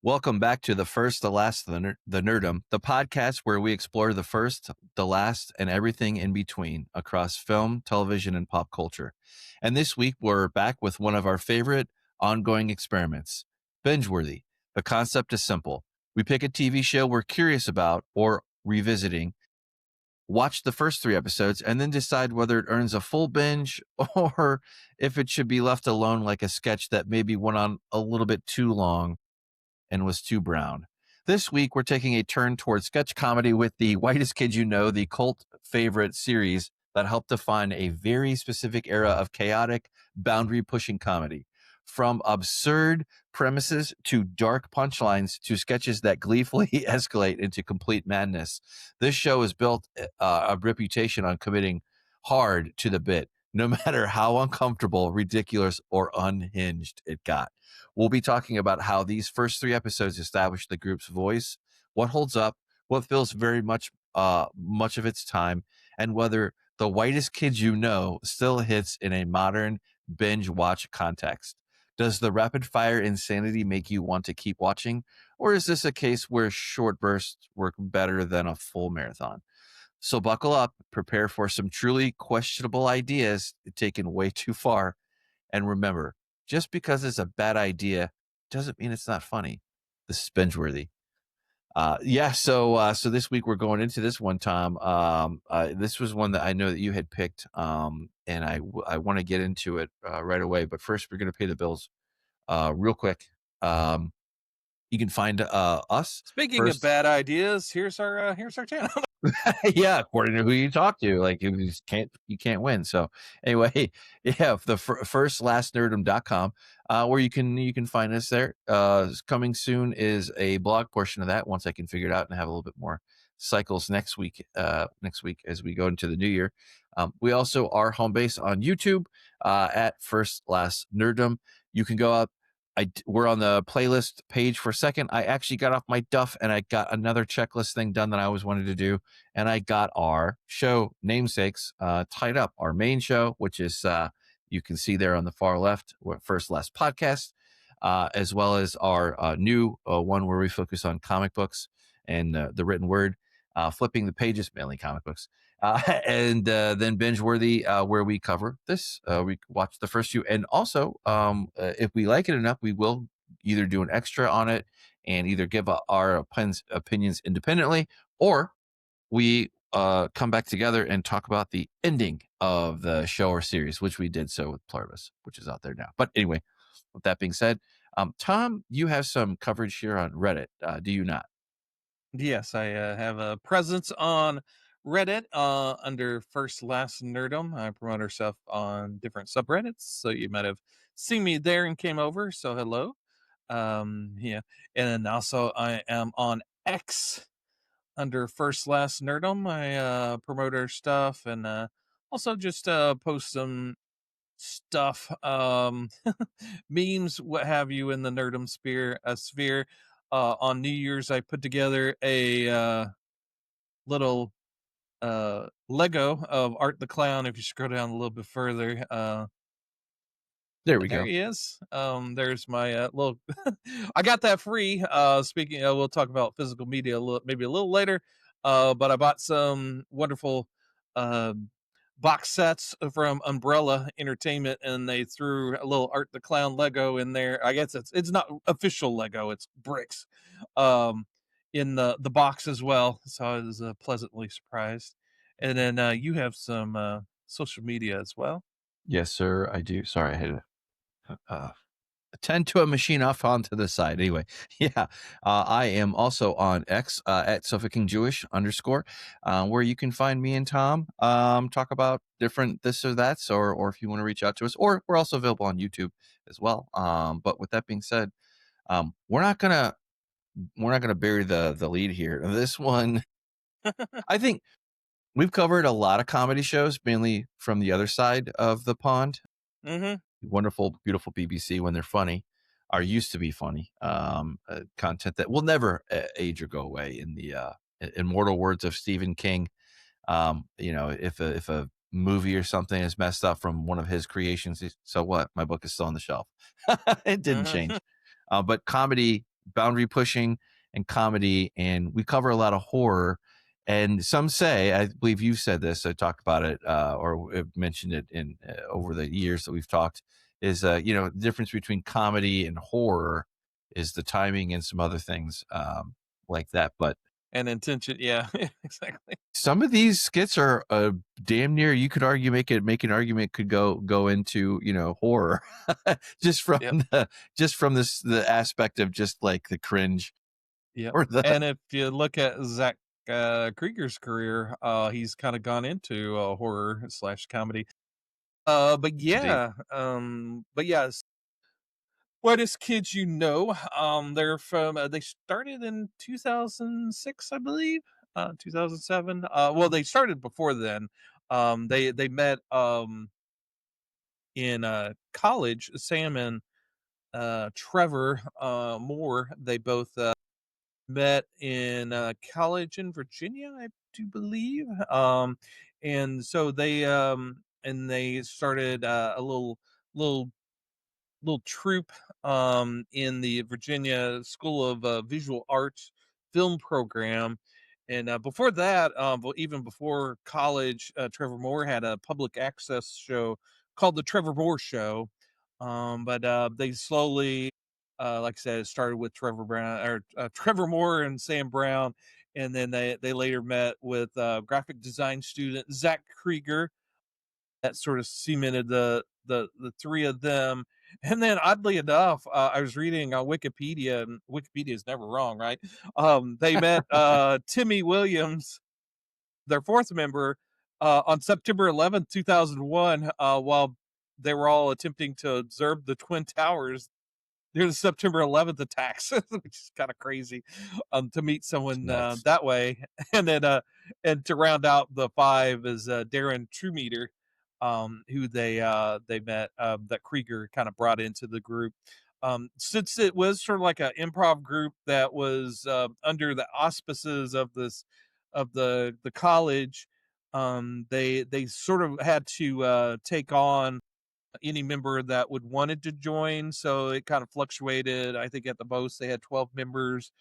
Welcome back to the first, the last, the Nerdom, the podcast where we explore the first, the last, and everything in between across film, television, and pop culture. And this week, we're back with one of our favorite ongoing experiments, Binge Worthy. The concept is simple. We pick a TV show we're curious about or revisiting, watch the first 3 episodes, and then decide whether it earns a full binge or if it should be left alone like a sketch that maybe went on a little bit too long and was too brown. This week, we're taking a turn towards sketch comedy with the Whitest Kids You Know, the cult favorite series that helped define a very specific era of chaotic, boundary-pushing comedy. From absurd premises to dark punchlines to sketches that gleefully escalate into complete madness, this show has built a reputation on committing hard to the bit, no matter how uncomfortable, ridiculous, or unhinged it got. We'll be talking about how these first 3 episodes establish the group's voice, what holds up, what feels very much of its time, and whether the Whitest Kids You Know still hits in a modern binge watch context. Does the rapid fire insanity make you want to keep watching, or is this a case where short bursts work better than a full marathon? So buckle up, prepare for some truly questionable ideas taken way too far, and remember, just because it's a bad idea doesn't mean it's not funny. This is binge worthy. So this week we're going into this one, Tom. This was one that I know that you had picked, and I want to get into it right away. But first, we're going to pay the bills real quick. You can find us. Speaking of First, bad ideas, here's our channel. yeah, according to who you talk to, like you can't win. So anyway, yeah, the first lastnerdom.com, where you can find us there. Coming soon is a blog portion of that once I can figure it out and have a little bit more cycles next week as we go into the new year. We also are home base on YouTube at First Last Nerdom. You can go up. We're on the playlist page for a second. I actually got off my duff and I got another checklist thing done that I always wanted to do. And I got our show namesakes tied up. Our main show, which is you can see there on the far left, First Last Podcast, as well as our new one where we focus on comic books and the written word, flipping the pages, mainly comic books. And then Binge Worthy, where we cover this. We watch the first few. And also, if we like it enough, we will either do an extra on it and either give our opinions independently, or we come back together and talk about the ending of the show or series, which we did so with Pluribus, which is out there now. But anyway, with that being said, Tom, you have some coverage here on Reddit, do you not? Yes, I have a presence on Reddit under First Last Nerdom. I promote ourselves on different subreddits, so you might have seen me there and came over. So hello, yeah, and also I am on X under First Last Nerdom. I promote our stuff and also just post some stuff, memes, what have you, in the nerdum sphere. On New Year's, I put together a little Lego of Art the Clown. If you scroll down a little bit further, There we there go. he is. There's my little. I got that free. Speaking, we'll talk about physical media maybe a little later. But I bought some wonderful uh, box sets from Umbrella Entertainment, and they threw a little Art the Clown Lego in there. I guess it's not official Lego; it's bricks in the box as well. So I was pleasantly surprised. And then you have some social media as well. Yes, sir, I do. Sorry, I had to attend to a machine off onto the side. Anyway, yeah, I am also on X at SuffolkingJewish _, where you can find me and Tom talk about different this or that's, or if you want to reach out to us, or we're also available on YouTube as well. But with that being said, we're not gonna bury the lead here. This one, I think we've covered a lot of comedy shows, mainly from the other side of the pond. Mm-hmm. Wonderful, beautiful BBC when they're funny, are used to be funny. Content that will never age or go away. In the immortal words of Stephen King, if a movie or something is messed up from one of his creations, so what? My book is still on the shelf. It didn't change. But comedy boundary pushing and comedy, and we cover a lot of horror. And some say, I believe you've said this, I talked about it, or have mentioned it in over the years that we've talked, is the difference between comedy and horror is the timing and some other things like that. But and intention. Yeah, exactly. some of these skits are damn near, you could argue, make an argument, could go into horror, just from Yep. the aspect of just like the cringe Yep. or the And if you look at Zach Krieger's career, he's kind of gone into horror slash comedy. indeed. But yeah, Whitest Kids You Know. They're from they started in 2006, I believe, 2007. Well, they started before then. They met in college. Sam and Trevor Moore. They both met in college in Virginia, I do believe. And so they started a little little troupe in the Virginia School of Visual Arts film program. And before that, even before college, Trevor Moore had a public access show called The Trevor Moore Show. But they slowly, like I said, it started with Trevor Brown or Trevor Moore and Sam Brown. And then they later met with graphic design student Zach Krieger, that sort of cemented the three of them. And then oddly enough, I was reading on Wikipedia, and Wikipedia is never wrong, right? They met Timmy Williams, their fourth member, on September 11th, 2001, while they were all attempting to observe the Twin Towers near the September 11th attacks, which is kind of crazy, to meet It's someone nuts. that way. And then, and to round out the five is Darren Trumeter, who they met, that Krieger kind of brought into the group. Since it was sort of like an improv group that was under the auspices of this of the college, they sort of had to take on any member that would wanted to join. So it kind of fluctuated. I think at the most they had 12 members.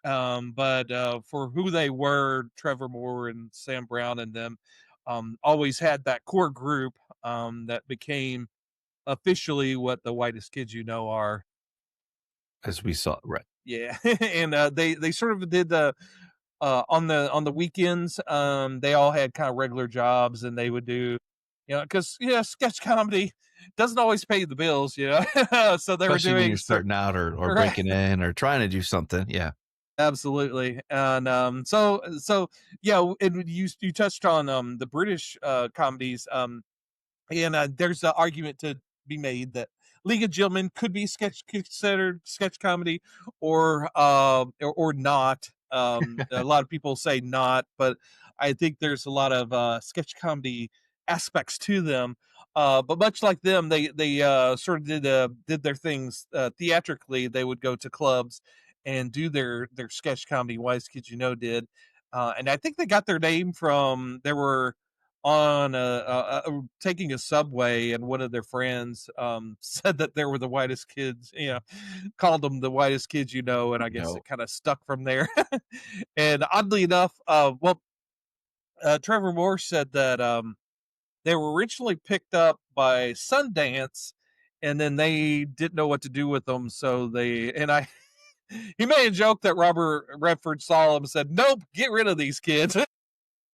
But for who they were, Trevor Moore and Sam Brown and them always had that core group that became officially what the Whitest Kids You Know are. As we saw, right? Yeah, and they sort of did the on the weekends. They all had kind of regular jobs, and they would do, because sketch comedy doesn't always pay the bills, so they were Especially when doing you're starting out or right, breaking in or trying to do something. Yeah. absolutely. And so yeah, and you touched on the British comedies. And there's an argument to be made that League of Gentlemen could be considered sketch comedy, or not. A lot of people say not, but I think there's a lot of sketch comedy aspects to them. But much like them, they sort of did their things theatrically. They would go to clubs and do their sketch comedy. Wise Kids You Know did, and I think they got their name from there were on taking a subway, and one of their friends said that they were the whitest kids, called them the whitest kids you know, and I guess No. it kind of stuck from there. And oddly enough, Trevor Moore said that they were originally picked up by Sundance, and then they didn't know what to do with them, so they and I. He made a joke that Robert Redford saw him and said, "Nope, get rid of these kids."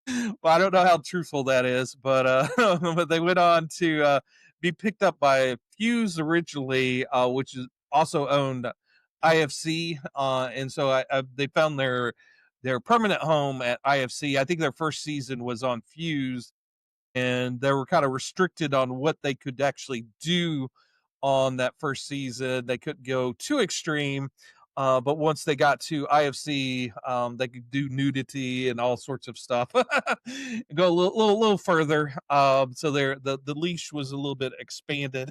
Well, I don't know how truthful that is, but but they went on to be picked up by Fuse originally, which is also owned IFC, and so they found their permanent home at IFC. I think their first season was on Fuse, and they were kind of restricted on what they could actually do on that first season. They couldn't go too extreme. But once they got to IFC, they could do nudity and all sorts of stuff. Go a little further. So the leash was a little bit expanded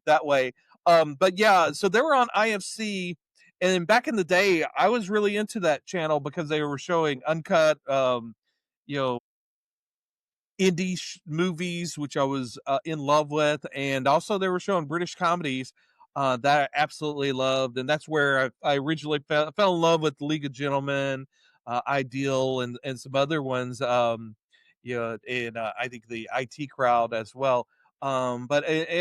that way. But yeah, so they were on IFC, and back in the day, I was really into that channel because they were showing uncut, you know, movies, which I was in love with, and also they were showing British comedies. that I absolutely loved, and that's where I originally fell in love with League of Gentlemen, Ideal, and some other ones. And I think the IT Crowd as well. And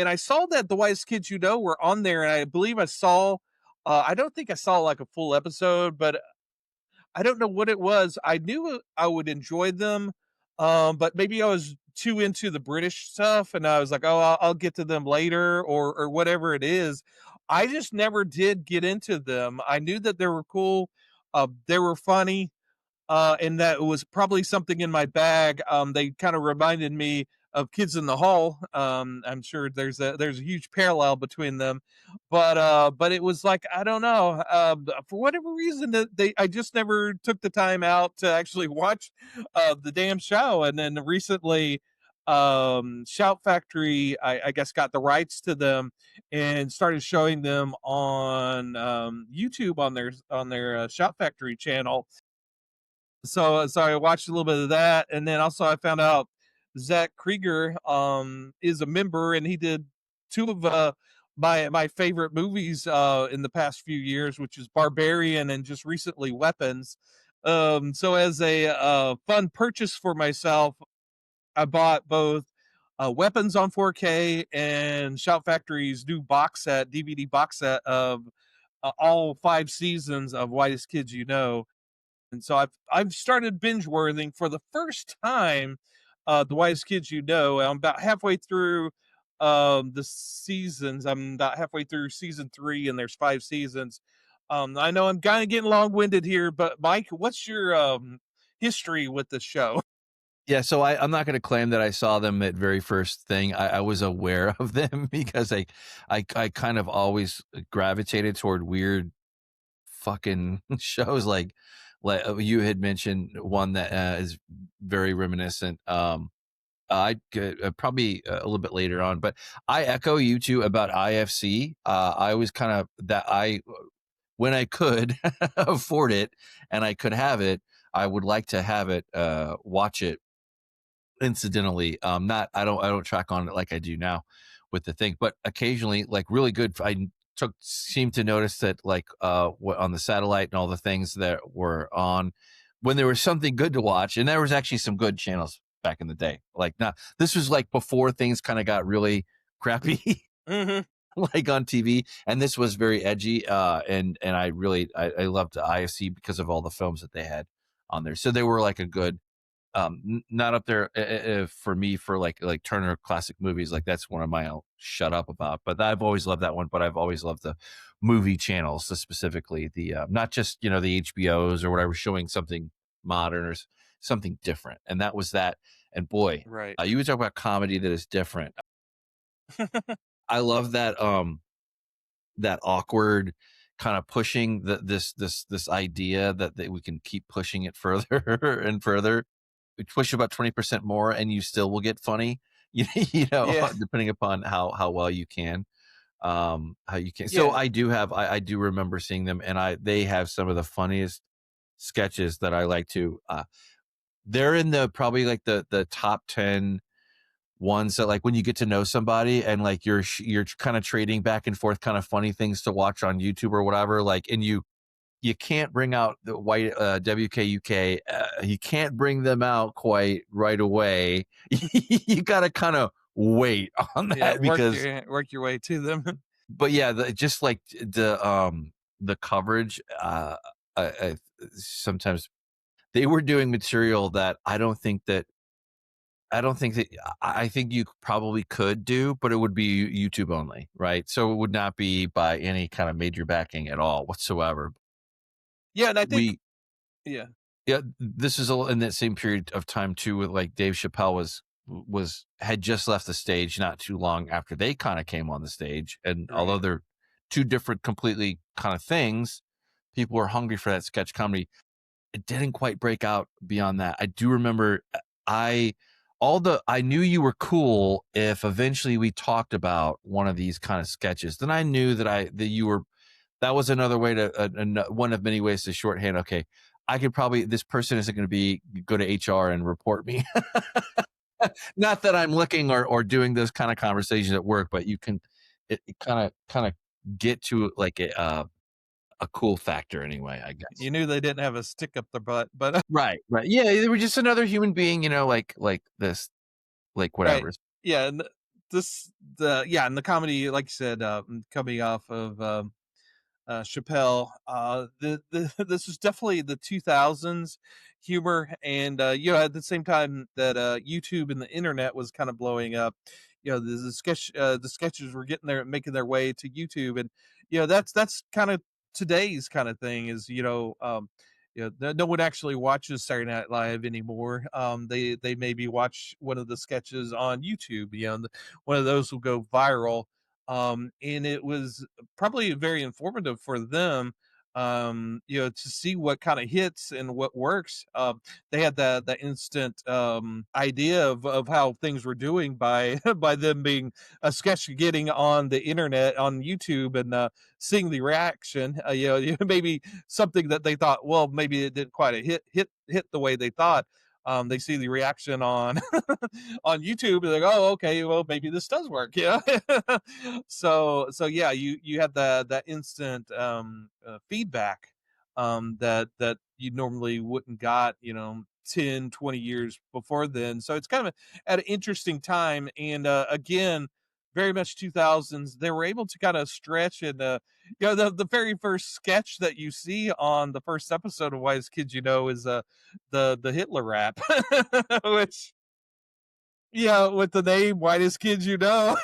I saw that the Whitest Kids You Know were on there, and I believe I saw. I don't think I saw like a full episode, but I don't know what it was. I knew I would enjoy them, but maybe I was too into the British stuff, and I was like, "Oh, I'll get to them later," or whatever it is. I just never did get into them. I knew that they were cool. They were funny, and that was probably something in my bag. They kind of reminded me of Kids in the Hall. I'm sure there's a huge parallel between them, but it was like I don't know, for whatever reason that I just never took the time out to actually watch the damn show, and then recently. Shout Factory, I guess, got the rights to them and started showing them on YouTube on their Shout Factory channel, so I watched a little bit of that, and then also I found out Zach Krieger is a member, and he did two of my favorite movies in the past few years, which is Barbarian and just recently Weapons. So as a fun purchase for myself, I bought both Weapons on 4K and Shout Factory's new box set, DVD box set of all 5 seasons of Whitest Kids You Know, and so I've started binge worthing for the first time. The Whitest Kids You Know. I'm about halfway through the seasons. I'm about halfway through season 3, and there's 5 seasons. I know I'm kind of getting long winded here, but Mike, what's your history with the show? Yeah, so I'm not going to claim that I saw them at very first thing. I was aware of them because I kind of always gravitated toward weird fucking shows like you had mentioned one that is very reminiscent. I probably a little bit later on, but I echo you two about IFC. I was kind of that I when I could afford it and I could have it, I would like to have it, watch it incidentally. Not I don't track on it like I do now with the thing, but occasionally, like really good. I seemed to notice that like on the satellite and all the things that were on when there was something good to watch, and there was actually some good channels back in the day. Like now, this was like before things kind of got really crappy. Hmm. Like on TV, and this was very edgy, and I loved IFC because of all the films that they had on there. So they were like a good, not up there for me for like Turner classic movies. Like that's one of my I'll shut up about. But I've always loved that one. But I've always loved the movie channels, so specifically the not just the HBOs or whatever, showing something modern or something different. And that was that. And boy, Right. you would talk about comedy that is different. I love that. That awkward kind of pushing this idea that we can keep pushing it further and further. We push about 20% more and you still will get funny, Yeah. depending upon how well you can. How you can. So Yeah. I do remember seeing them, and they have some of the funniest sketches that I like to they're in the probably like the top 10 ones that like when you get to know somebody and like you're kind of trading back and forth kind of funny things to watch on YouTube or whatever, like, and you can't bring out the white WKUK, you can't bring them out quite right away. You got to kind of wait on Yeah. that because Work your way to them. but yeah, just like the coverage sometimes they were doing material that I don't think that I think you probably could do, but it would be YouTube only, right? So it would not be by any kind of major backing at all whatsoever. Yeah, and I think We, yeah. yeah, this is in that same period of time too, with like Dave Chappelle had just left the stage not too long after they kind of came on the stage, and although Right. they're two different, completely kind of things, people were hungry for that sketch comedy. It didn't quite break out beyond that. I do remember I I knew you were cool if eventually we talked about one of these kind of sketches. Then I knew that you were that was another way to one of many ways to shorthand. Okay, I could probably this person isn't going to be go to HR and report me. Not that I'm looking or doing those kind of conversations at work, but you can it kind of get to like a cool factor anyway, I guess. You knew they didn't have a stick up their butt, but Right, right. Yeah, they were just another human being, like this, like right. whatever. Yeah, and and the comedy, like you said, coming off of, Chappelle. This was definitely the 2000s humor, and at the same time that YouTube and the internet was kind of blowing up, the sketches were getting there, making their way to YouTube, and that's kind of today's kind of thing. Is no one actually watches Saturday Night Live anymore. They maybe watch one of the sketches on YouTube. One of those will go viral, and it was probably very informative for them, to see what kind of hits and what works. They had the instant idea of how things were doing by by them being a sketch getting on the internet on YouTube, and seeing the reaction. Maybe something that they thought, well, maybe it didn't quite hit the way they thought. They see the reaction on on YouTube, and they're like, oh, okay, well, maybe this does work. Yeah. So yeah, you had that instant feedback, that you normally wouldn't got, 10, 20 years before then. So it's kind of at an interesting time, and again, very much 2000s. They were able to kind of stretch, and the very first sketch that you see on the first episode of Whitest Kids You Know is the Hitler rap, which, yeah, with the name Whitest Kids You Know,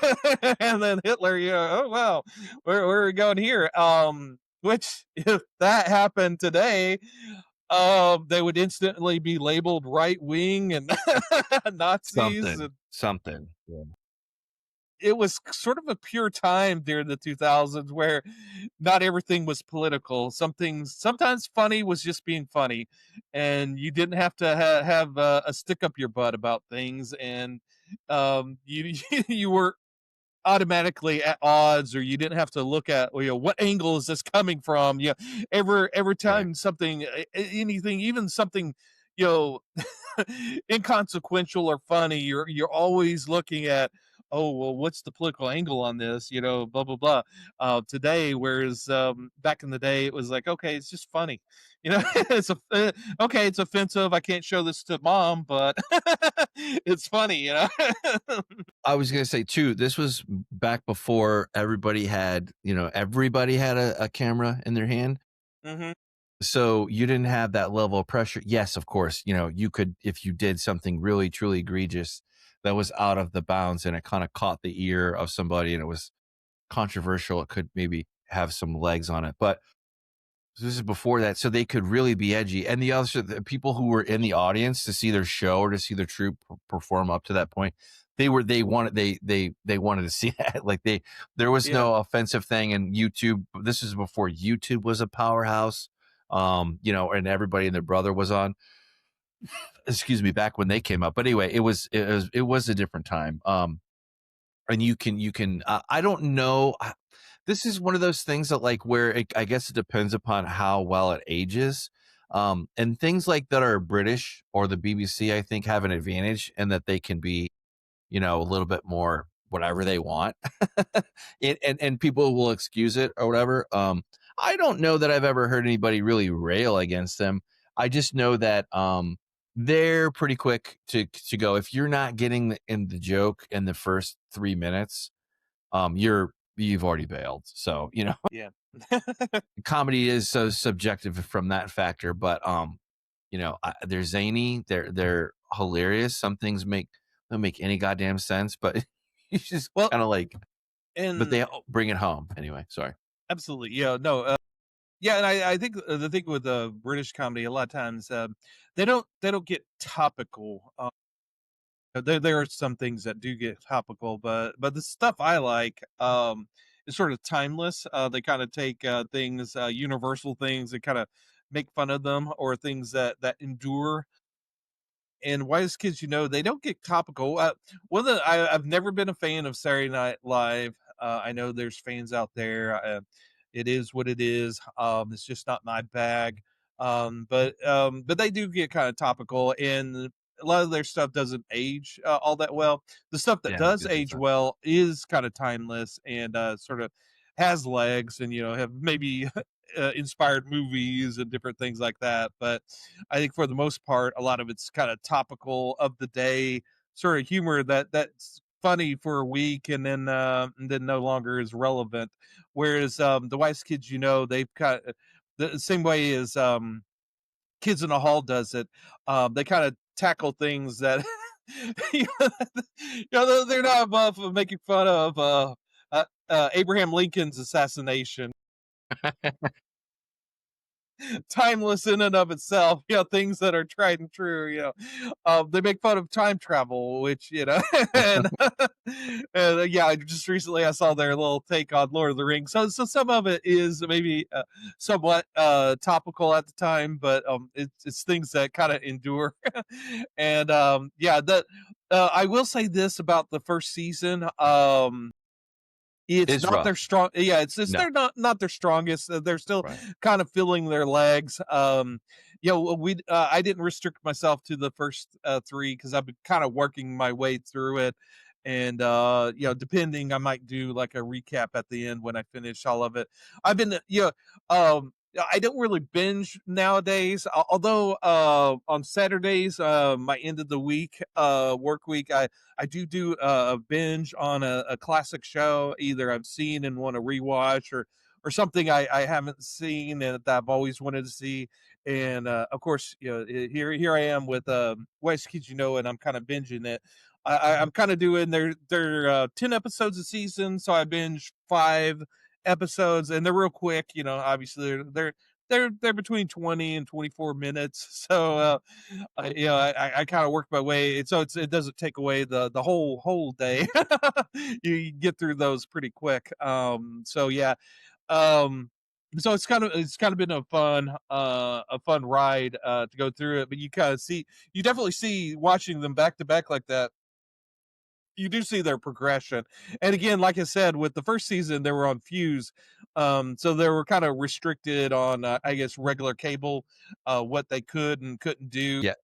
and then Hitler, oh wow, where are we going here? Which, if that happened today, they would instantly be labeled right wing and Nazis. Something, something. Yeah. It was sort of a pure time during the 2000s where not everything was political. Some things, sometimes funny was just being funny, and you didn't have to have a stick up your butt about things, and you you were automatically at odds, or you didn't have to look at, what angle is this coming from. Every Right. time something, anything, even something, you know inconsequential or funny, you're always looking at, oh well, what's the political angle on this, blah blah blah. Today, whereas back in the day, it was like, okay, it's just funny. Okay, it's offensive, I can't show this to mom, but it's funny. I was gonna say too, this was back before everybody had a camera in their hand. Hmm. So you didn't have that level of pressure. Yes, of course, you could, if you did something really, truly egregious that was out of the bounds and it kind of caught the ear of somebody and it was controversial, it could maybe have some legs on it. But this is before that, so they could really be edgy. And the people who were in the audience to see their show or to see their troupe perform up to that point, they wanted to see that. Like there was Yeah. no offensive thing. And YouTube, this is before YouTube was a powerhouse. And everybody and their brother was on. Excuse me, back when they came up. But anyway, it was a different time. And you can I don't know, this is one of those things that, like, where I guess it depends upon how well it ages. And things like that are British or the BBC, I think, have an advantage in that they can be, a little bit more whatever they want. And people will excuse it or whatever. I don't know that I've ever heard anybody really rail against them. I just know that they're pretty quick to go. If you're not getting in the joke in the first 3 minutes, you've already bailed. So, Yeah. comedy is so subjective from that factor, but they're zany, they're hilarious. Some things don't make any goddamn sense, but you just Well, kind of like, but and they bring it home anyway. Sorry. absolutely, yeah, no, yeah, and I think the thing with British comedy, a lot of times, they don't get topical. There are some things that do get topical, but the stuff I like, is sort of timeless. They kind of take things, universal things, and kind of make fun of them, or things that endure. And Whitest Kids You Know, they don't get topical. I've never been a fan of Saturday Night Live. I know there's fans out there. It is what it is. It's just not my bag. But they do get kind of topical, and a lot of their stuff doesn't age all that well. The stuff that Yeah, I was does gonna say age so. well is kind of timeless, and sort of. has legs and have maybe inspired movies and different things like that. But I think for the most part, a lot of it's kind of topical of the day sort of humor that's funny for a week and then no longer is relevant. Whereas the Whitest Kids, they've got the same way as Kids in the Hall does it. They kind of tackle things that you they're not above making fun of Abraham Lincoln's assassination. Timeless in and of itself, things that are tried and true, they make fun of time travel, which, and, yeah, just recently I saw their little take on Lord of the Rings. So some of it is maybe somewhat topical at the time, but it's things that kind of endure. And yeah, that I will say this about the first season. It's It's not their rough. strong yeah, it's No. they're not their strongest, they're still Right. kind of filling their legs, I didn't restrict myself to the first, 3 because 'cause I've been kinda working my way through it, and, depending, I might do, like, a recap at the end when I finish all of it. I've been, I don't really binge nowadays, although, on Saturdays, my end of the week, work week, I do a binge on a classic show either I've seen and want to rewatch or something I haven't seen and that I've always wanted to see. And of course, here I am with West Kids You Know, and I'm kind of binging it. I'm kind of doing their 10 episodes a season, so I binge 5 episodes, and they're real quick. Obviously they're between 20 and 24 minutes. So I kind of work my way, so it doesn't take away the whole day. You get through those pretty quick. So yeah, um, so it's kind of been a fun ride to go through it. But you definitely see watching them back to back like that. You do see their progression, and again, like I said, with the first season, they were on Fuse, so they were kind of restricted on, I guess, regular cable, what they could and couldn't do. Yeah.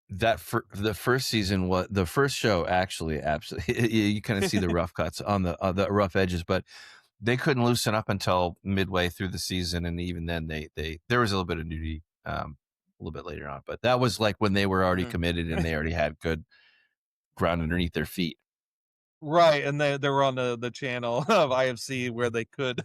The first season, what the first show actually absolutely you kind of see the rough cuts on the rough edges, but they couldn't loosen up until midway through the season, and even then they there was a little bit of nudity a little bit later on, but that was like when they were already Mhm. committed and they already had good ground underneath their feet. Right, and they were on the channel of IFC where they could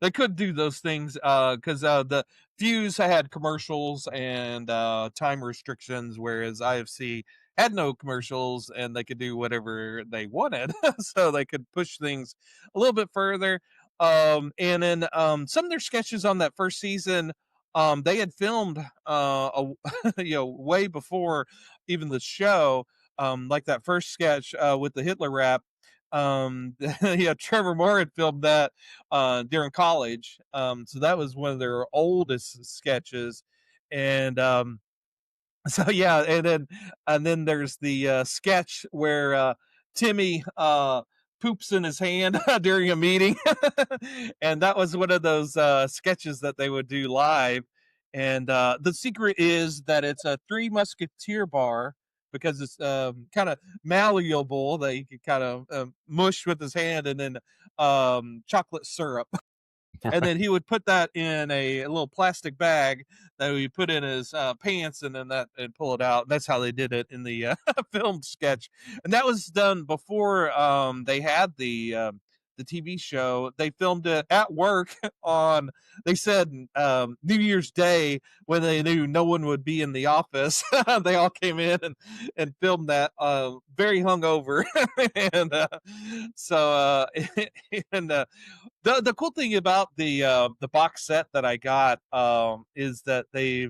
they could do those things, 'cause, the Fuse had commercials and, time restrictions, whereas IFC had no commercials and they could do whatever they wanted, so they could push things a little bit further, and then, some of their sketches on that first season, they had filmed, way before even the show, like that first sketch with the Hitler rap. Yeah, Trevor Moore had filmed that during college. So that was one of their oldest sketches. And so yeah, and then there's the sketch where Timmy poops in his hand during a meeting, and that was one of those sketches that they would do live. And the secret is that it's a Three Musketeer bar because it's kind of malleable that he could kind of mush with his hand, and then chocolate syrup. And then he would put that in a little plastic bag that he put in his pants, and then that and pull it out. That's how they did it in the film sketch, and that was done before they had the TV show. They filmed it at work on. They said New Year's Day when they knew no one would be in the office. They all came in and filmed that very hungover, and so and the cool thing about the box set that I got is that they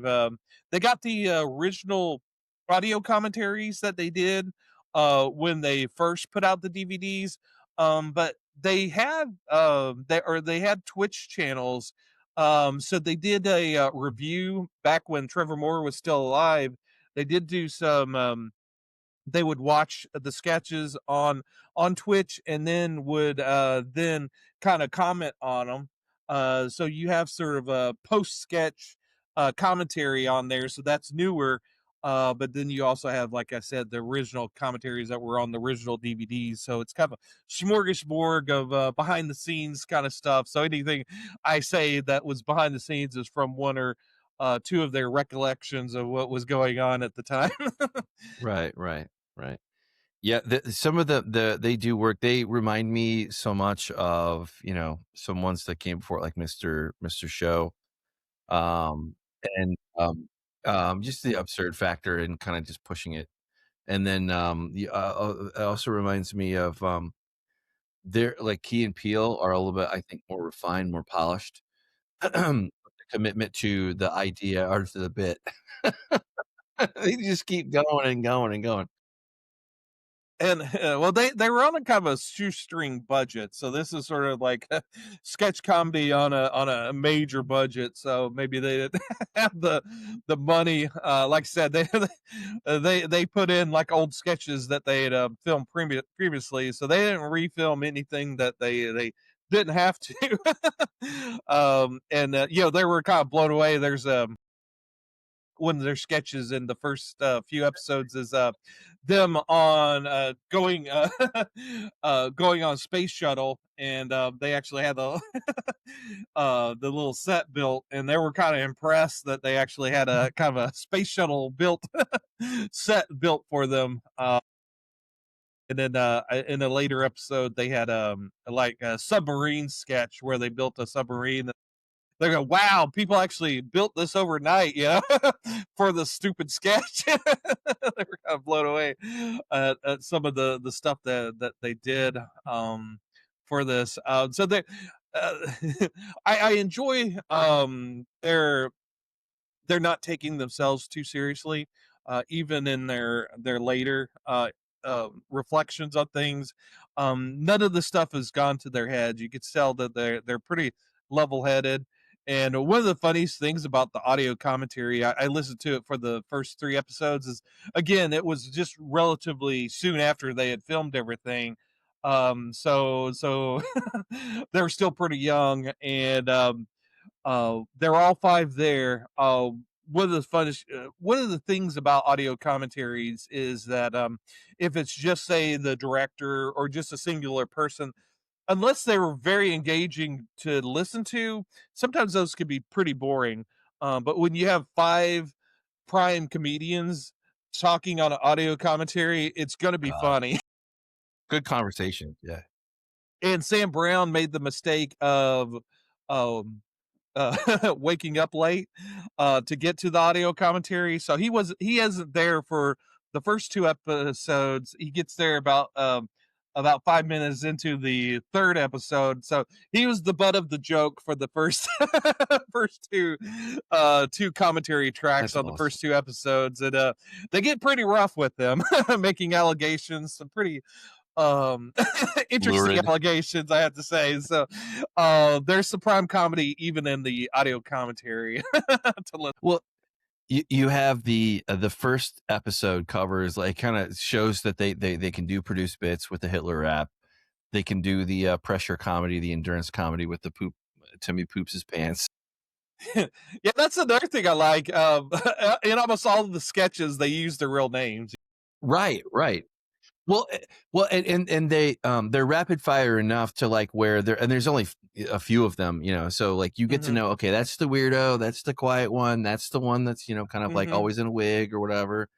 got the original audio commentaries that they did when they first put out the DVDs, but they had Twitch channels, so they did a review back when Trevor Moore was still alive. They did do some they would watch the sketches on Twitch and then would then kind of comment on them. So you have sort of a post sketch commentary on there, so that's newer. But then you also have, like I said, the original commentaries that were on the original DVDs. So it's kind of a smorgasbord of behind the scenes kind of stuff. So anything I say that was behind the scenes is from one or two of their recollections of what was going on at the time. Right, right, right. Yeah, some of they do work. They remind me so much of, some ones that came before, like Mr. Show, um, and, just the absurd factor and kinda just pushing it. And then, it also reminds me of, they're like Key and Peele are a little bit, I think, more refined, more polished. The commitment to the idea or to the bit. They just keep going and going and going. And, well, they were on a kind of a shoestring budget, so this is sort of like a sketch comedy on a major budget, so maybe they didn't have the money, like I said, they put in, like, old sketches that they had, filmed previously, so they didn't refilm anything that they didn't have to. They were kinda blown away. There's, one of their sketches in the first few episodes is them on going going on space shuttle, and they actually had the little set built, and they were kind of impressed that they actually had a kind of a space shuttle built set built for them. And then in a later episode, they had like a submarine sketch where they built a submarine. They go, "Wow, people actually built this overnight, for the stupid sketch." They were kind of blown away at some of the stuff that they did for this. So they, uh, I enjoy they're not taking themselves too seriously, even in their later reflections on things. None of the stuff has gone to their heads. You could tell that they're pretty level headed. And one of the funniest things about the audio commentary, I listened to it for the first three episodes. Is again, it was just relatively soon after they had filmed everything. So they were still pretty young, and they're all five there. One of the things about audio commentaries is that if it's just say the director or just a singular person, unless they were very engaging to listen to, sometimes those can be pretty boring. But when you have five prime comedians talking on an audio commentary, it's going to be God, funny. good conversation, yeah. And Sam Brown made the mistake of um, waking up late to get to the audio commentary. So he isn't there for the first two episodes. He gets there about 5 minutes into the third episode. So he was the butt of the joke for the first first two commentary tracks That's on the awesome. first two episodes. And they get pretty rough with them, making allegations, some pretty um interesting Lurid. allegations, I have to say. So there's some prime comedy even in the audio commentary to listen. Well, you have the first episode covers, like, kinda shows that they can do produce bits with the Hitler rap. They can do the, pressure comedy, the endurance comedy with the poop Timmy poops his pants. Yeah, that's another thing I like. In almost all of the sketches they use their real names. Right, right. Well, and they're rapid fire enough to, like, where there's only a few of them, so, like, you get to Hmm. know, okay, that's the weirdo, that's the quiet one, that's the one that's, kind of, like, Hmm. always in a wig or whatever.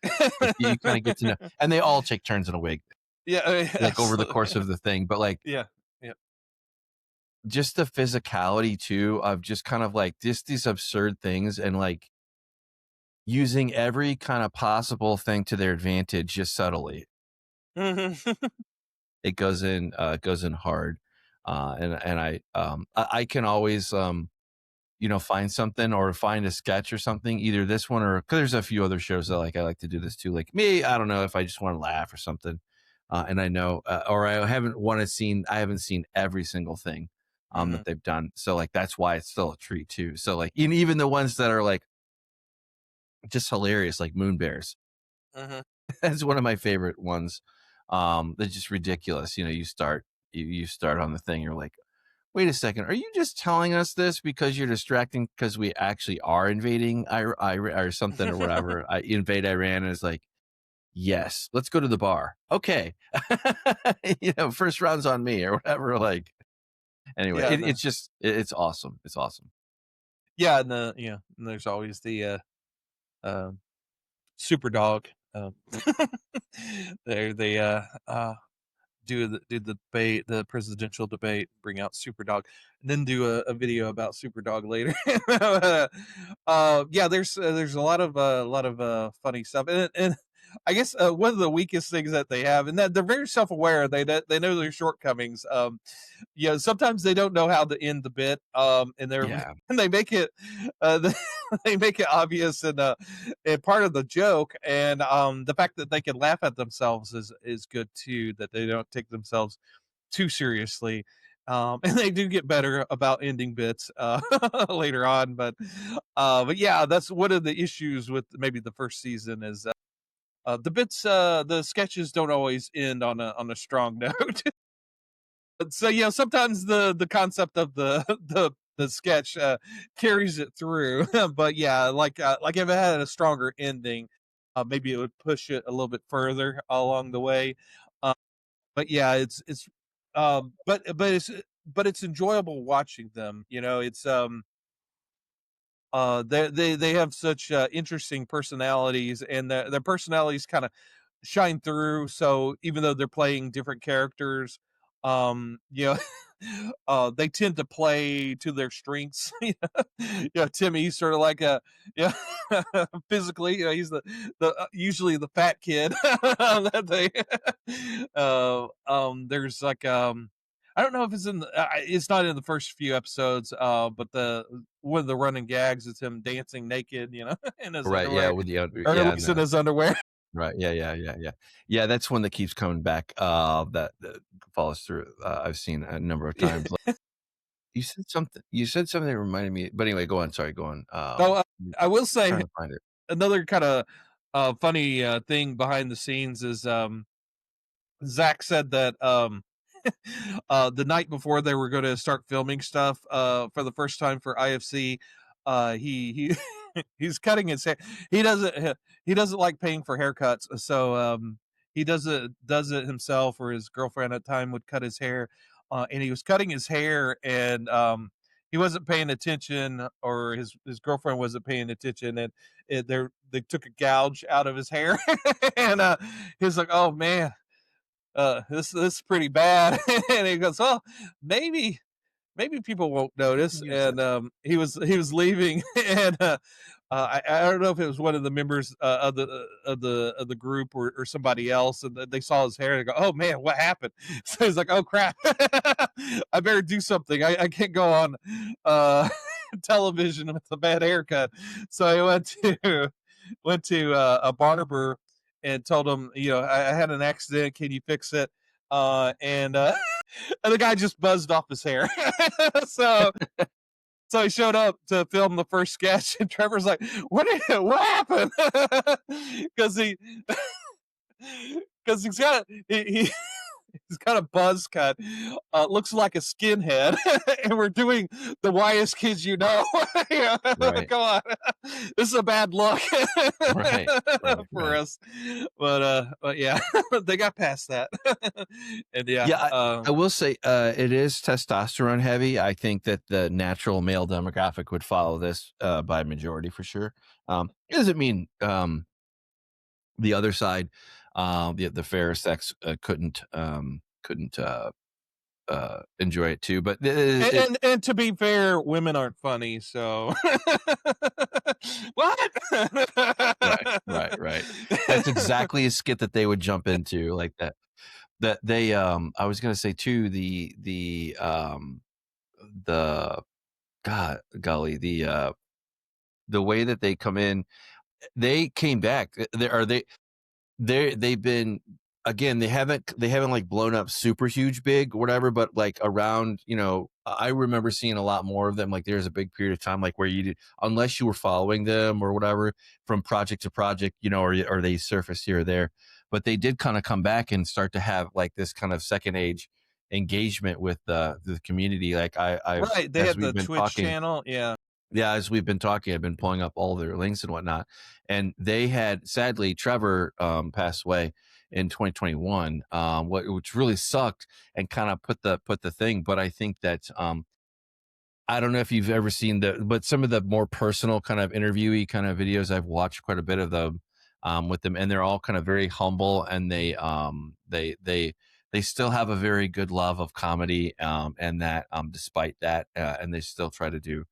Like, you kinda get to know, and they all take turns in a wig, Yeah, like, over the absolutely. course of the thing, but, like, Yeah, yeah. just the physicality too of just kind of, like, just these absurd things and, like, using every kind of possible thing to their advantage just subtly. Hmm. It goes in hard. I can always, find something or find a sketch or something, either this one or 'cause there's a few other shows that, like, I like to do this too. Like me, I don't know if I just want to laugh or something. And I know, or I haven't seen every single thing, Hmm. that they've done. So, like, that's why it's still a treat too. So, like, even the ones that are, like, just hilarious, like Moon Bears. Hmm. That's one of my favorite ones. They're just ridiculous. You start on the thing, you're like, wait a second, are you just telling us this because you're distracting because we actually are invading or something or whatever? I invade Iran, and it's like, yes, let's go to the bar. Okay. First round's on me or whatever. Like, anyway, Yeah, it's awesome. It's awesome. yeah, and and there's always the um, super dog. They do the debate, the presidential debate, bring out Superdog, and then do a video about Superdog later. Yeah, there's a lot of funny stuff, and I guess one of the weakest things that they have, and that they're very self aware. They know their shortcomings. Sometimes they don't know how to end the bit, and they're Yeah. and they make it they, they make it obvious and part of the joke, and the fact that they can laugh at themselves is good too, that they don't take themselves too seriously. And they do get better about ending bits later on, but yeah, that's one of the issues with maybe the first season is the sketches don't always end on a strong note. So sometimes the concept of the sketch carries it through. But yeah, like if it had a stronger ending, maybe it would push it a little bit further along the way. Uh, but yeah, it's but it's enjoyable watching them. It's they have such interesting personalities, and their personalities kind of shine through. So even though they're playing different characters, they tend to play to their strengths. Timmy's sort of like a yeah, physically, he's the usually the fat kid that they. There's like I don't know if it's not in the first few episodes, but the one of the running gags is him dancing naked, in his Right. Yeah. underwear, With the or at yeah. least in No. his underwear. Right. Yeah. Yeah. Yeah. Yeah. Yeah. That's one that keeps coming back. That follows through. I've seen a number of times. Like, you said something. You said something that reminded me. But anyway, go on. Sorry. Go on. So I will say Trying to find it. another kind of funny thing behind the scenes is Zach said that the night before they were going to start filming stuff for the first time for IFC, he he's cutting his hair. He doesn't like paying for haircuts, so he does it himself, or his girlfriend at the time would cut his hair, and he was cutting his hair, and he wasn't paying attention, or his girlfriend wasn't paying attention, and they took a gouge out of his hair, and he's like, "Oh man, this is pretty bad." And he goes, "Well, maybe people won't notice." Use And this. he was leaving, and I don't know if it was one of the members of the group, or somebody else, and they saw his hair and they go, "Oh man, what happened?" So he's like, "Oh crap, I better do something. I can't go on television with a bad haircut." So he went to a barber and told him, "I had an accident. Can you fix it?" And and the guy just buzzed off his hair. so so he showed up to film the first sketch, and Trevor's like, what happened?" Because he because he's got a buzz cut, looks like a skinhead, and we're doing the Whitest Kids You Know. Right. Come on, this is a bad look Right. Right. for Right. us, but yeah, they got past that, and yeah, Yeah, I will say it is testosterone heavy. I think that the natural male demographic would follow this by majority for sure. It doesn't mean the other side, the fairer sex, couldn't enjoy it too. But and to be fair, women aren't funny, so what? right. That's exactly a skit that they would jump into like that. That they I was gonna say too the God golly the way that they come in, they came back. They've been, again, they haven't like blown up super huge big or whatever, but like around, I remember seeing a lot more of them. Like there's a big period of time like where you did, unless you were following them or whatever from project to project, or they surface here or there, but they did kind of come back and start to have like this kind of second age engagement with the community. Like I've Right, they as had we've the been Twitch talking, channel, yeah. yeah, as we've been talking, I've been pulling up all their links and whatnot. And they had, sadly, Trevor passed away in 2021, which really sucked and kind of put the thing. But I think that I don't know if you've ever seen but some of the more personal kind of interviewee kind of videos, I've watched quite a bit of them with them, and they're all kind of very humble, and they still have a very good love of comedy, and that despite that, and they still try to do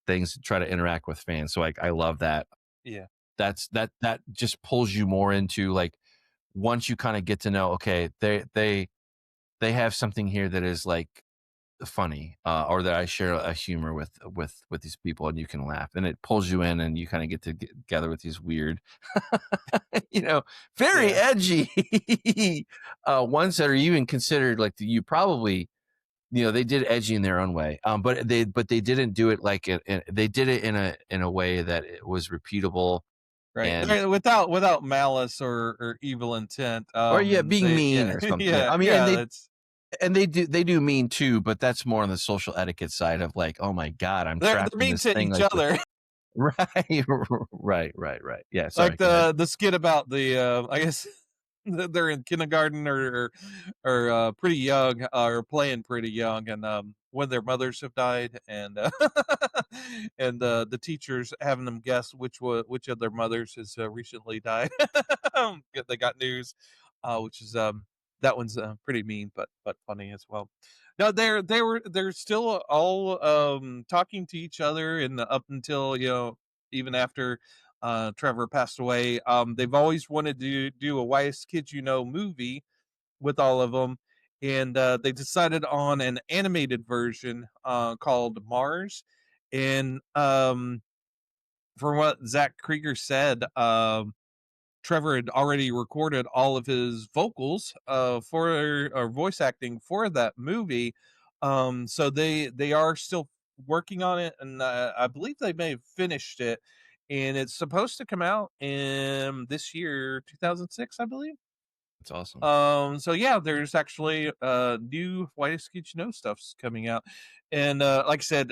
things to try to interact with fans. So I love that. Yeah. That just pulls you more into, like, once you kind of get to know, okay, they have something here that is like funny, or that I share a humor with these people, and you can laugh, and it pulls you in, and you kind of get together with these weird, you know, very Yeah. edgy ones that are even considered like you probably, they did edgy in their own way, but they didn't do it like they did it in a way that it was repeatable, Right. and Without malice or evil intent, or yeah, being they mean yeah, or something. yeah, I mean, yeah, that's and they do mean too, but that's more on the social etiquette side of, like, oh my god, I'm they're trapped in mean this to thing each like with other. right, right. Yeah, sorry, Like go ahead. the skit about the, I guess they're in kindergarten or pretty young, or playing pretty young, and, when their mothers have died, and, and, the teachers having them guess which of their mothers has, recently died. They got news, which is, that one's, pretty mean, but funny as well. No, they're still all, talking to each other, and up until, even after Trevor passed away. They've always wanted to do a Whitest Kids U Know movie with all of them, and they decided on an animated version called Mars. And from what Zach Krieger said, Trevor had already recorded all of his vocals for or voice acting for that movie. So they are still working on it, and I believe they may have finished it, and it's supposed to come out in this year, 2006, I believe. It's awesome. So yeah, there's actually new Whitest Kids You Know stuff's coming out. And like I said,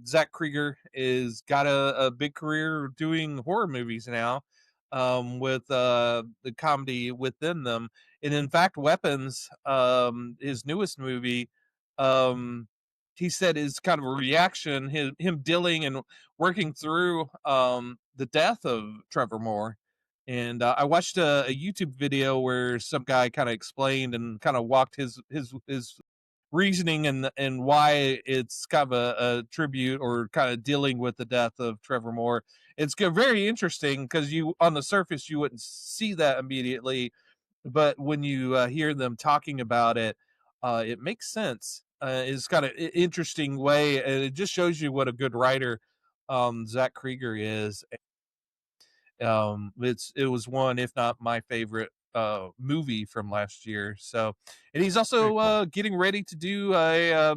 Zach Krieger is got a big career doing horror movies now, with the comedy within them. And in fact, Weapons, his newest movie, um he said is kind of a reaction, him dealing and working through the death of Trevor Moore. And I watched a YouTube video where some guy kind of explained and kind of walked his reasoning and why it's kind of a tribute or kind of dealing with the death of Trevor Moore. It's very interesting because you on the surface you wouldn't see that immediately, but when you hear them talking about it, it makes sense. It's kind of interesting way, and it just shows you what a good writer Zach Krieger is. It was one, if not my favorite movie from last year. So, and he's Very also cool. getting ready to do a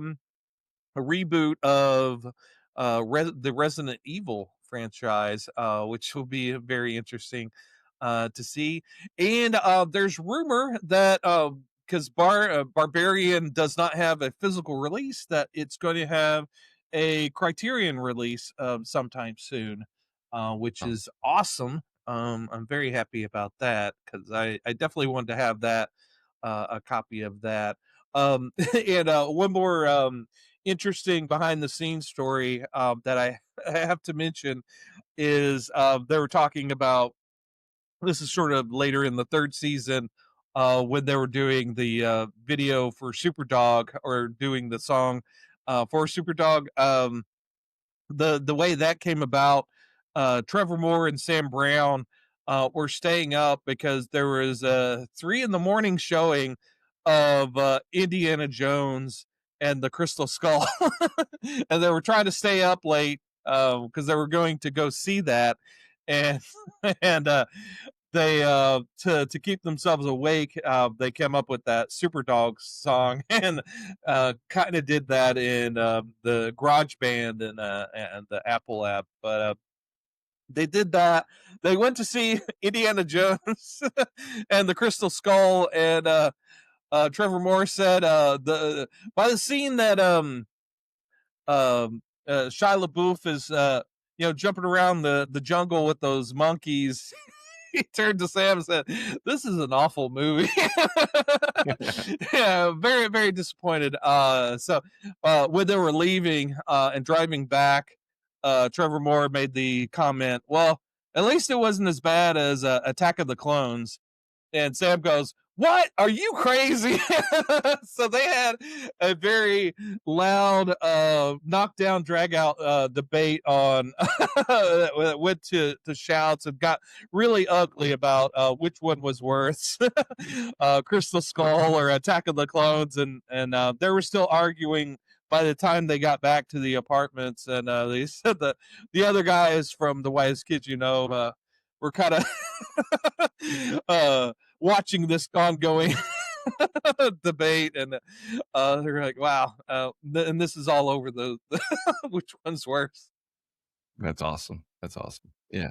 reboot of the Resident Evil franchise, which will be very interesting to see. And there's rumor that because Barbarian does not have a physical release, that it's going to have a Criterion release sometime soon, which Oh, is awesome. I'm very happy about that because I definitely wanted to have that a copy of that. And one more interesting behind the scenes story that I have to mention is they were talking about, this is sort of later in the third season, when they were doing the video for Superdog, or doing the song for Superdog. The way that came about, Trevor Moore and Sam Brown were staying up because there was a 3 in the morning showing of Indiana Jones and the Crystal Skull, and they were trying to stay up late because they were going to go see that, and and they to keep themselves awake, they came up with that Super Dog song, and kind of did that in the Garage Band and the Apple app. But they did that. They went to see Indiana Jones and the Crystal Skull, and Trevor Moore said the by the scene that Shia LaBeouf is jumping around the jungle with those monkeys. He turned to Sam and said, "This is an awful movie." Yeah, very very disappointed. When they were leaving and driving back, Trevor Moore made the comment, "Well, at least it wasn't as bad as Attack of the Clones." And Sam goes, "What? Are you crazy?" So they had a very loud, knockdown, drag out debate on that went to shouts and got really ugly about which one was worse, Crystal Skull or Attack of the Clones, and they were still arguing by the time they got back to the apartments, and they said that the other guys from the Whitest Kids You Know were kind of watching this ongoing debate, and they're like, "Wow!" And this is all over the which one's worse. That's awesome. That's awesome. Yeah.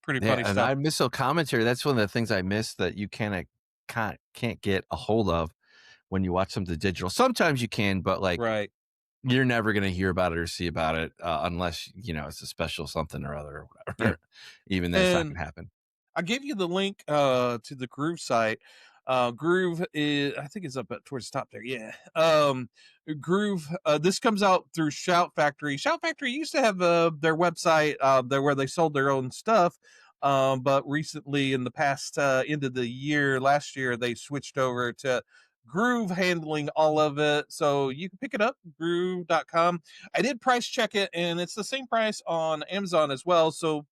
Pretty Yeah, funny and stuff, I miss the commentary. That's one of the things I miss that you can't get a hold of when you watch something digital. Sometimes you can, but, like, right? you're never gonna hear about it or see about it, unless, it's a special something or other or Yeah, whatever. Even then, it's not and gonna happen. I gave you the link to the Groove site. Groove is, I think, it's up towards the top there. Yeah. Groove. This comes out through Shout Factory. Shout Factory used to have their website there where they sold their own stuff. But recently, in the past end of the year, last year, they switched over to Groove handling all of it. So you can pick it up, groove.com. I did price check it, and it's the same price on Amazon as well. So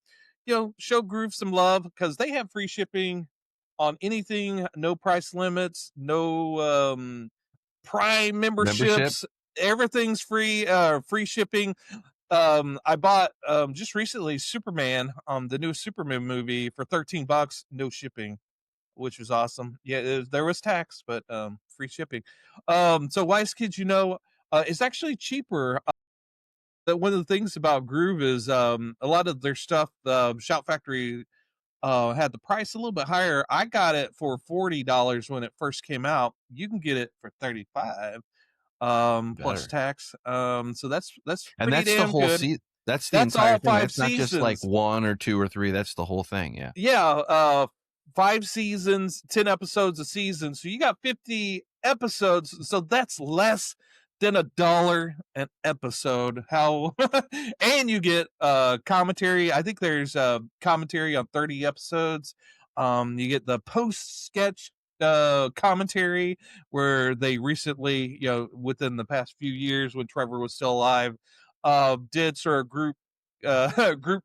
show Groove some love because they have free shipping on anything, no price limits, no Prime Membership? memberships. Everything's free, free shipping. I bought just recently Superman, the new Superman movie for $13, no shipping, which was awesome. Yeah, there was tax, but free shipping. So Wise Kids, it's actually cheaper. One of the things about Groove is a lot of their stuff, Shout Factory had the price a little bit higher. I got it for $40 when it first came out. You can get it for 35 plus Better. tax. So that's And pretty that's the damn whole good. that's the That's entire all thing. five That's not just, like, seasons. 1 or 2 or 3, that's the whole thing, yeah. Yeah, 5 seasons, 10 episodes a season. So you got 50 episodes. So that's less than $1 an episode. How and you get commentary. I think there's commentary on 30 episodes. You get the post sketch commentary where they recently, within the past few years when Trevor was still alive, did sort of group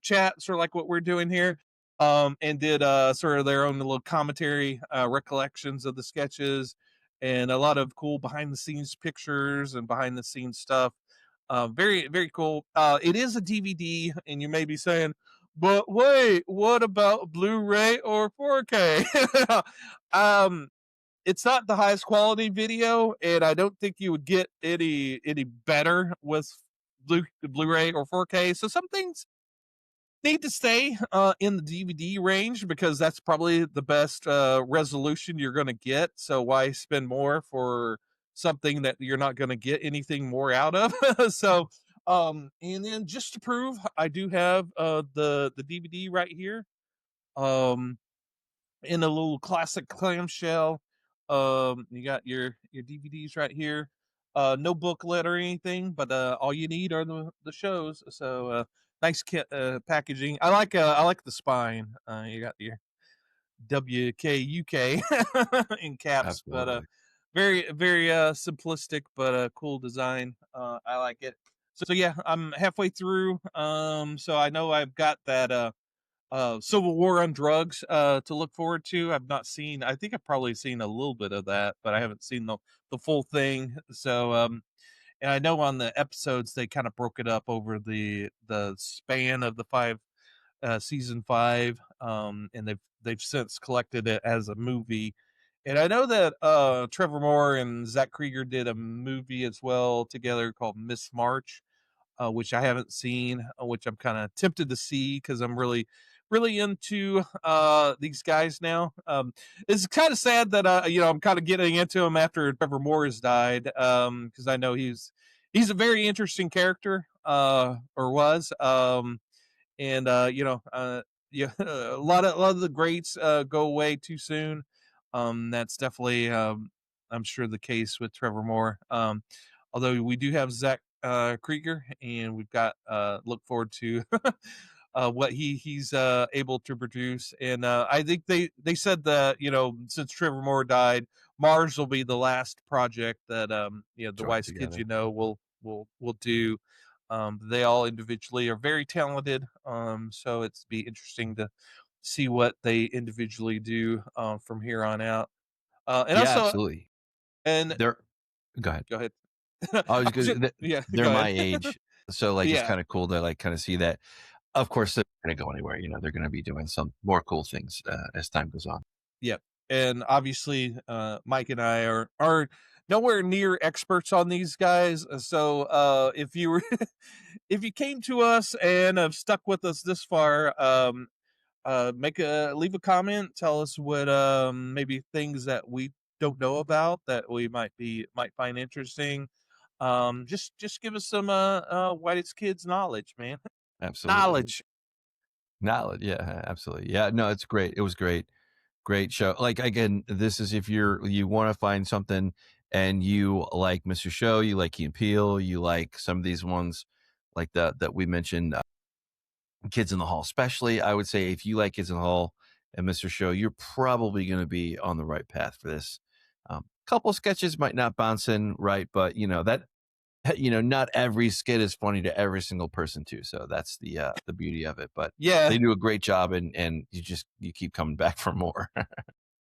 chat, sort of like what we're doing here, and did sort of their own little commentary, recollections of the sketches, and a lot of cool behind the scenes pictures and behind the scenes stuff. Very very cool. It is a DVD, and you may be saying, "But wait, what about Blu-ray or 4K?" um, it's not the highest quality video, and I don't think you would get any better with Blu-ray or 4K. So some things need to stay in the DVD range because that's probably the best resolution you're going to get. So why spend more for something that you're not going to get anything more out of? So, and then just to prove, I do have the DVD right here. Um, in a little classic clamshell. You got your DVDs right here. No booklet or anything, but all you need are the shows. So nice packaging. I like the spine. You got your WKUK in caps, but Absolutely. very very simplistic but cool design. I like it. So yeah, I'm halfway through. So I know I've got that Civil War on Drugs to look forward to. I've not seen. I think I've probably seen a little bit of that, but I haven't seen the full thing. So and I know on the episodes they kind of broke it up over the span of the season 5, and they've since collected it as a movie. And I know that Trevor Moore and Zach Krieger did a movie as well together called Miss March, which I haven't seen, which I'm kind of tempted to see because I'm really really into these guys now. It's kind of sad that I'm kind of getting into him after Trevor Moore has died, because I know he's a very interesting character, or was. And yeah, a lot of the greats go away too soon. That's definitely, I'm sure, the case with Trevor Moore. Although we do have Zach Krieger, and we've got look forward to what he's able to produce. And I think they said that, since Trevor Moore died, Mars will be the last project that the Join Whitest Kids together. will do. They all individually are very talented. So it's be interesting to see what they individually do from here on out. And Yeah, also, absolutely. and They're Go ahead. go ahead. I was I was gonna yeah, they're go my ahead. age, so, like, it's Yeah, kinda cool to, like, kinda see that. Of course, they're not gonna go anywhere, they're gonna be doing some more cool things, as time goes on. yeah. And obviously, Mike and I are nowhere near experts on these guys. So if you were if you came to us and have stuck with us this far, make a leave a comment, tell us what maybe things that we don't know about that we might find interesting. Just give us some whitest kids knowledge, man. Absolutely. Knowledge. Knowledge, yeah, absolutely. Yeah, no, it's great. It was great. Great show. Like, again, this is if you wanna find something and you like Mr. Show, you like Key and Peele, you like some of these ones like that we mentioned, Kids in the Hall, especially, I would say if you like Kids in the Hall and Mr. Show, you're probably gonna be on the right path for this. Couple sketches might not bounce in right, but, not every skit is funny to every single person too, so that's the beauty of it, but Yeah, they do a great job, and you keep coming back for more.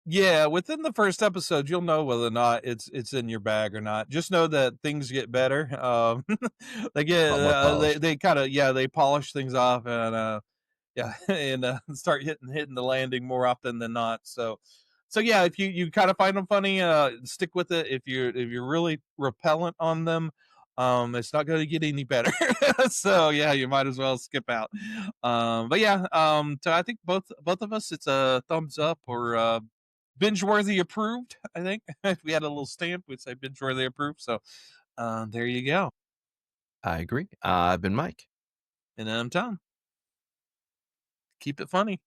yeah. Within the first episode, you'll know whether or not it's in your bag or not. Just know that things get better. They A get lot more polished. they kind of, yeah, they polish things off, and yeah, and start hitting the landing more often than not. So yeah, if you kind of find them funny, stick with it. If you're really repellent on them, it's not going to get any better. So yeah, you might as well skip out. But yeah, so I think both of us, it's a thumbs up, or binge worthy approved. I think if we had a little stamp, we'd say binge worthy approved. So there you go. I agree. I've been Mike. And I'm Tom. Keep it funny.